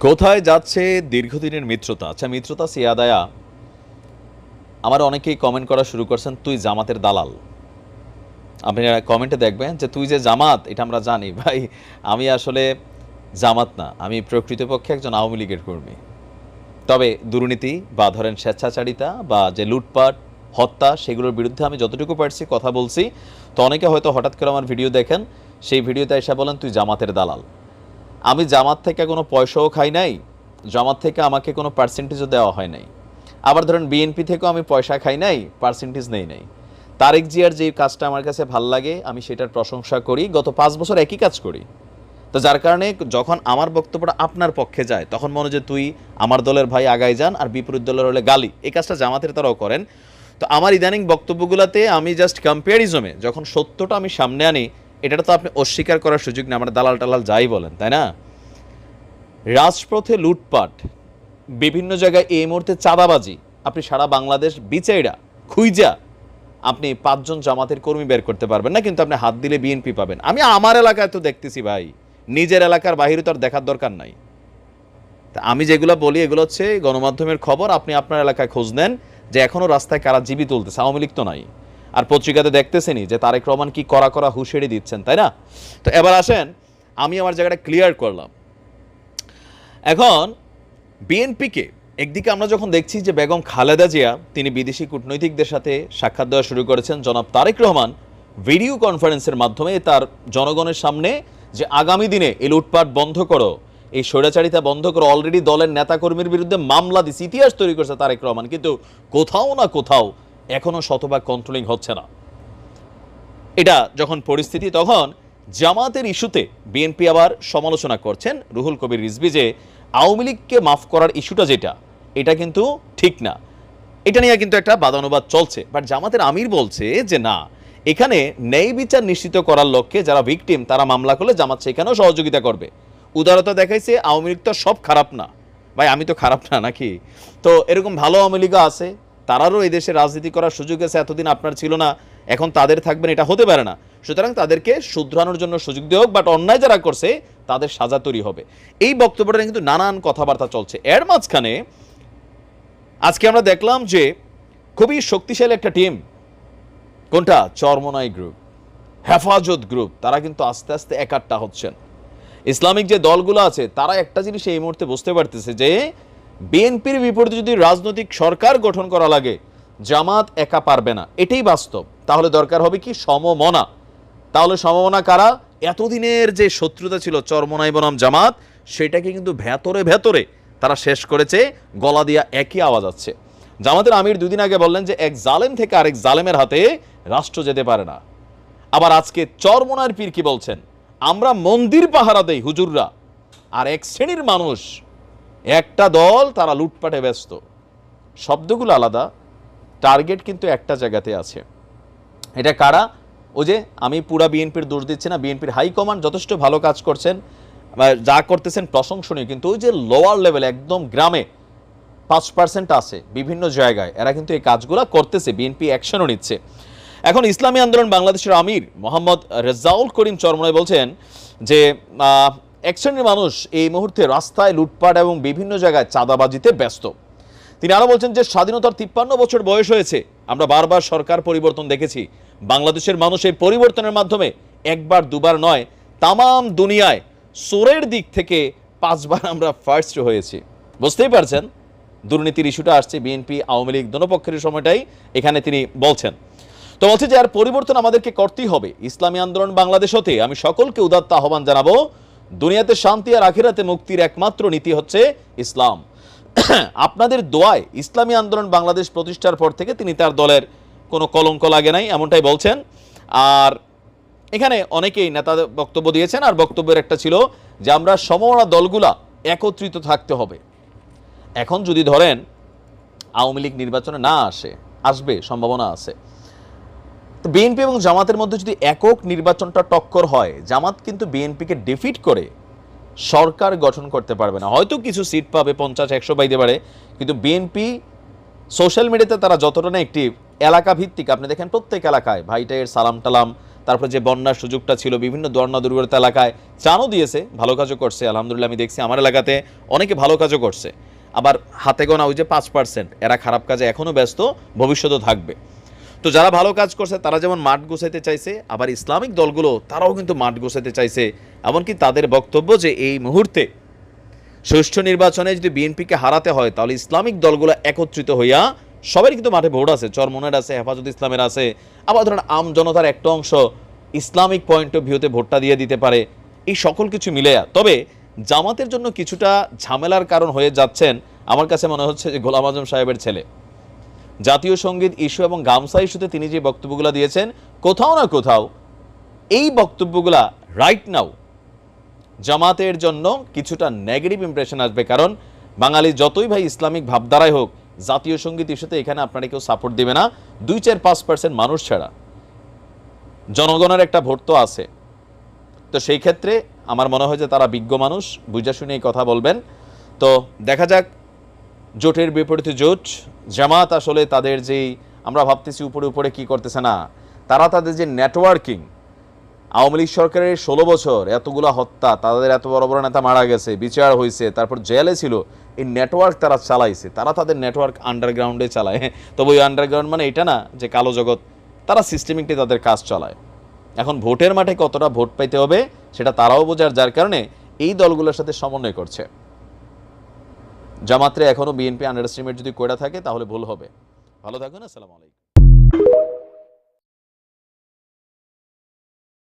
কোথায় যাচ্ছে দীর্ঘদিনের মিত্রতা? আচ্ছা, মিত্রতা সিয়াদায়া আমার অনেকেই কমেন্ট করা শুরু করছেন, তুই জামাতের দালাল। আপনি কমেন্টে দেখবেন যে তুই যে জামাত এটা আমরা জানি ভাই। আমি আসলে জামাত না, আমি প্রকৃতপক্ষে একজন আওয়ামী লীগের কর্মী। তবে দুর্নীতি বা ধরেন স্বেচ্ছাচারিতা বা যে লুটপাট হত্যা সেগুলোর বিরুদ্ধে আমি যতটুকু পারছি কথা বলছি। তো অনেকে হয়তো হঠাৎ করে আমার ভিডিও দেখেন, সেই ভিডিওতে এসে বলেন তুই জামাতের দালাল। আমি জামাত থেকে কোনো পয়সাও খাই নাই, জামাত থেকে আমাকে কোনো পার্সেন্টেজও দেওয়া হয় নাই। আবার ধরেন বিএনপি থেকেও আমি পয়সা খাই নাই, পার্সেন্টেজ নেই নাই। তারেক জিয়ার যে কাজটা আমার কাছে ভাল লাগে আমি সেটার প্রশংসা করি, গত 5 বছর একই কাজ করি। তো যার কারণে যখন আমার বক্তব্যটা আপনার পক্ষে যায় তখন মনে যে তুই আমার দলের ভাই আগায় যান আর বিপরীত দলের হলে গালি, এই কাজটা জামাতের তারাও করেন। তো আমার ইদানিং বক্তব্যগুলোতে আমি জাস্ট কম্প্যারিজমে যখন সত্যটা আমি সামনে আনি, এটা তো আপনি অস্বীকার করার সুযোগ নেই, আমার দালাল টালাল যাই বলেন, তাই না? রাজপথে লুটপাট, বিভিন্ন জায়গায় এই মুহূর্তে চাঁদাবাজি, আপনি সারা বাংলাদেশ বিচাইরা খুইজা আপনি 5 জন জামাতের কর্মী বের করতে পারবেন না, কিন্তু আপনি হাত দিলে বিএনপি পাবেন। আমি আমার এলাকায় তো দেখতেছি ভাই, নিজের এলাকার বাহিরে তো আর দেখার দরকার নাই। তা আমি যেগুলো বলি এগুলো হচ্ছে গণমাধ্যমের খবর, আপনি আপনার এলাকায় খোঁজ নেন যে এখনো রাস্তায় কারা জীবী তুলতেছে, আওয়ামী লীগ তো নাই। আর পত্রিকাতে দেখতেছেনই যে তারেক রহমান কি করা করা হুঁশিয়ারি দিচ্ছেন, তাই না? তো এবার আসেন, আমি আমার জায়গাটা ক্লিয়ার করলাম। এখন বিএনপিকে একদিকে আমরা যখন দেখছি যে বেগম খালেদা জিয়া তিনি বিদেশি কূটনৈতিকদের সাথে সাক্ষাৎ দেওয়া শুরু করেছেন, জনাব তারেক রহমান ভিডিও কনফারেন্সের মাধ্যমে তার জনগণের সামনে যে আগামী দিনে এই লুটপাট বন্ধ করো, এই স্বৈরাচারিতা বন্ধ করো, অলরেডি দলের নেতাকর্মীর বিরুদ্ধে মামলা দিচ্ছে, ইতিহাস তৈরি করছে তারেক রহমান, কিন্তু কোথাও না কোথাও এখনো শতভাগ কন্ট্রোলিং হচ্ছে না। এটা যখন পরিস্থিতি, তখন জামাতের ইস্যুতে বিএনপি আবার সমালোচনা করছেন রুহুল কবির রিজভী যে আওয়ামী লীগকে মাফ করার ইস্যুটা যেটা, এটা কিন্তু ঠিক না। এটা নিয়ে কিন্তু একটা বাদানুবাদ চলছে, বাট জামাতের আমির বলছে যে না, এখানে ন্যায় বিচার নিশ্চিত করার লক্ষ্যে যারা ভিকটিম তারা মামলা করলে জামাত সেখানেও সহযোগিতা করবে। উদারতা দেখাইছে, আওয়ামী লীগ তো সব খারাপ না ভাই, আমি তো খারাপ না নাকি? তো এরকম ভালো আওয়ামী লীগও আছে, তারারও এই দেশে রাজনীতি করার সুযোগ আছে, এতদিন আপনার ছিল না, এখন তাদের থাকবেন, এটা হতে পারে না। সুতরাং তাদেরকে শুধরানোর জন্য সুযোগ দেওয়া হোক, বাট অন্যায় যারা করছে তাদের সাজা তৈরি হবে। এই বক্তব্যটা কিন্তু নানান কথাবার্তা চলছে। এর মাঝখানে আজকে আমরা দেখলাম যে খুবই শক্তিশালী একটা টিম, কোনটা? চরমোনাই গ্রুপ, হেফাজত গ্রুপ, তারা কিন্তু আস্তে আস্তে একাট্টা হচ্ছেন। ইসলামিক যে দলগুলো আছে তারা একটা জিনিস এই মুহূর্তে বুঝতে পারতেছে যে বিএনপির বিপরীতে যদি রাজনৈতিক সরকার গঠন করা লাগে, জামাত একা পারবে না, এটাই বাস্তব। তাহলে দরকার হবে কি? সমমনা। তাহলে সমমনা কারা? এতদিনের যে শত্রুতা ছিল চরমোনাই বনাম জামাত, সেটাকে কিন্তু ভেতরে ভেতরে তারা শেষ করেছে, গলা দিয়া একই আওয়াজ আছে। জামাতের আমির 2 দিন আগে বললেন যে এক জালেম থেকে আরেক জালেমের হাতে রাষ্ট্র যেতে পারে না। আবার আজকে চরমোনার পীর কি বলছেন? আমরা মন্দির পাহারা দেই হুজুররা, আর এক শ্রেণীর মানুষ, একটা দল, তারা লুটপাটে ব্যস্ত। শব্দগুলো আলাদা, টার্গেট কিন্তু একটা জায়গাতে আছে। এটা কারা? ও যে আমি পুরা বিএনপির দোষ দিচ্ছি না, বিএনপির হাইকমান্ড যথেষ্ট ভালো কাজ করছেন, যা করতেছেন প্রশংসনীয়, কিন্তু ওই যে লোয়ার লেভেল একদম গ্রামে 5% আছে বিভিন্ন জায়গায়, এরা কিন্তু এই কাজগুলো করতেছে, বিএনপি অ্যাকশনও নিচ্ছে। এখন ইসলামী আন্দোলন বাংলাদেশের আমির মোহাম্মদ রেজাউল করিম চরমোনাই বলছেন যে এক শ্রেণীর মানুষ এই মুহূর্তে রাস্তায় লুটপাট এবং বিভিন্ন জায়গায় চাঁদাবাজিতে ব্যস্ত। তিনি আরো বলছেন যে স্বাধীনতার 53 বছর বয়স হয়েছে, আমরা বারবার সরকার পরিবর্তন দেখেছি, বাংলাদেশের মানুষ এই পরিবর্তনের মাধ্যমে একবার দুবার নয়, তামাম দুনিয়ায় সোরের দিক থেকে 5 বার আমরা ফার্স্ট হয়েছি। বুঝতেই পারছেন দুর্নীতির ইস্যুটা আসছে, বিএনপি আওয়ামী লীগ দোনো পক্ষের সময়টাই এখানে তিনি বলছেন। তো বলছে যে আর পরিবর্তন আমাদেরকে করতেই হবে। ইসলামী আন্দোলন বাংলাদেশ হতে আমি সকলকে উদাত্ত আহ্বান জানাবো, দুনিয়াতে শান্তি আর আখিরাতে মুক্তির একমাত্র নীতি হচ্ছে ইসলাম। আপনাদের দোয়ায় ইসলামী আন্দোলন বাংলাদেশ প্রতিষ্ঠার পর থেকে তিনি তার দলের কোনো কলঙ্ক লাগে নাই, এমনটাই বলছেন। আর এখানে অনেকেই নেতা বক্তব্য দিয়েছেন, আর বক্তব্যের একটা ছিল যে আমরা সমমনা দলগুলা একত্রিত থাকতে হবে। এখন যদি ধরেন আওয়ামী লীগ নির্বাচনে না আসবে সম্ভাবনা আছে, তো বিএনপি এবং জামাতের মধ্যে যদি একক নির্বাচনটা টক্কর হয়, জামাত কিন্তু বিএনপিকে ডিফিট করে সরকার গঠন করতে পারবে না। হয়তো কিছু সিট পাবে, 50-100 পাইতে পারে, কিন্তু বিএনপি সোশ্যাল মিডিয়াতে তারা যতটা না একটি এলাকা ভিত্তিক, আপনি দেখেন প্রত্যেক এলাকায় ভাইটাইয়ের সালাম টালাম, তারপর যে বন্যার সুযোগটা ছিল, বিভিন্ন বন্যা দুর্গত এলাকায় ত্রাণও দিয়েছে, ভালো কাজও করছে। আলহামদুলিল্লাহ আমি দেখছি আমার এলাকাতে অনেকে ভালো কাজও করছে। আবার হাতে গোনা ওই যে 5%, এরা খারাপ কাজে এখনও ব্যস্ত, ভবিষ্যতেও থাকবে। তো যারা ভালো কাজ করছে তারা যেমন মাঠ গোছাইতে চাইছে, আবার ইসলামিক দলগুলো তারাও কিন্তু মাঠ গোছাইতে চাইছে। এমনকি তাদের বক্তব্য যে এই মুহূর্তে সুষ্ঠু নির্বাচনে যদি বিএনপিকে হারাতে হয় তাহলে ইসলামিক দলগুলো একত্রিত হইয়া, সবারই কিন্তু মাঠে ভোট আছে, চরমনের আছে, হেফাজত ইসলামের আছে, আবার ধরেন আম জনতার একটা অংশ ইসলামিক পয়েন্ট অফ ভিউতে ভোটটা দিয়ে দিতে পারে। এই সকল কিছু মিলে তবে জামাতের জন্য কিছুটা ঝামেলার কারণ হয়ে যাচ্ছেন আমার কাছে মনে হচ্ছে যে গোলাম আজম সাহেবের ছেলে। জাতীয় সঙ্গীত ইস্যু এবং গামসা ইস্যুতে তিনি যে বক্তব্যগুলো দিয়েছেন, কোথাও না কোথাও এই বক্তব্যগুলা রাইট নাও জামাতের জন্য কিছুটা নেগেটিভ ইমপ্রেশন আসবে। কারণ বাঙালি যতই ভাই ইসলামিক ভাবধারায় হোক, জাতীয় সঙ্গীত ইস্যুতে এখানে আপনারা কেউ সাপোর্ট দিবে না 2-4-5% মানুষ ছাড়া। জনগণের একটা ভোট তো আছে। তো সেই ক্ষেত্রে আমার মনে হয় যে তারা বিজ্ঞ মানুষ, বুঝা শুনে এই কথা বলবেন। তো দেখা যাক, জোটের বিপরীতে জোট। জামাত আসলে তাদের যেই, আমরা ভাবতেছি উপরে উপরে কি করতেছে না, তারা তাদের যে নেটওয়ার্কিং, আওয়ামী লীগ সরকারের 16 বছর এতগুলো হত্যা, তাদের এত বড় বড় নেতা মারা গেছে, বিচার হয়েছে, তারপর জেলে ছিল, এই নেটওয়ার্ক তারা চালাইছে। তারা তাদের নেটওয়ার্ক আন্ডারগ্রাউন্ডে চালায়। তবে ওই আন্ডারগ্রাউন্ড মানে এটা না যে কালো জগৎ, তারা সিস্টেমিকলি তাদের কাজ চালায়। এখন ভোটের মাঠে কতটা ভোট পাইতে হবে সেটা তারাও বোঝার, যার কারণে এই দলগুলোর সাথে সমন্বয় করছে। জামাতরে এখনও বিএনপি আন্ডার এস্টিমেট যদি করে থাকে তাহলে ভুল হবে। ভালো থাকুন, আসসালামু আলাইকুম।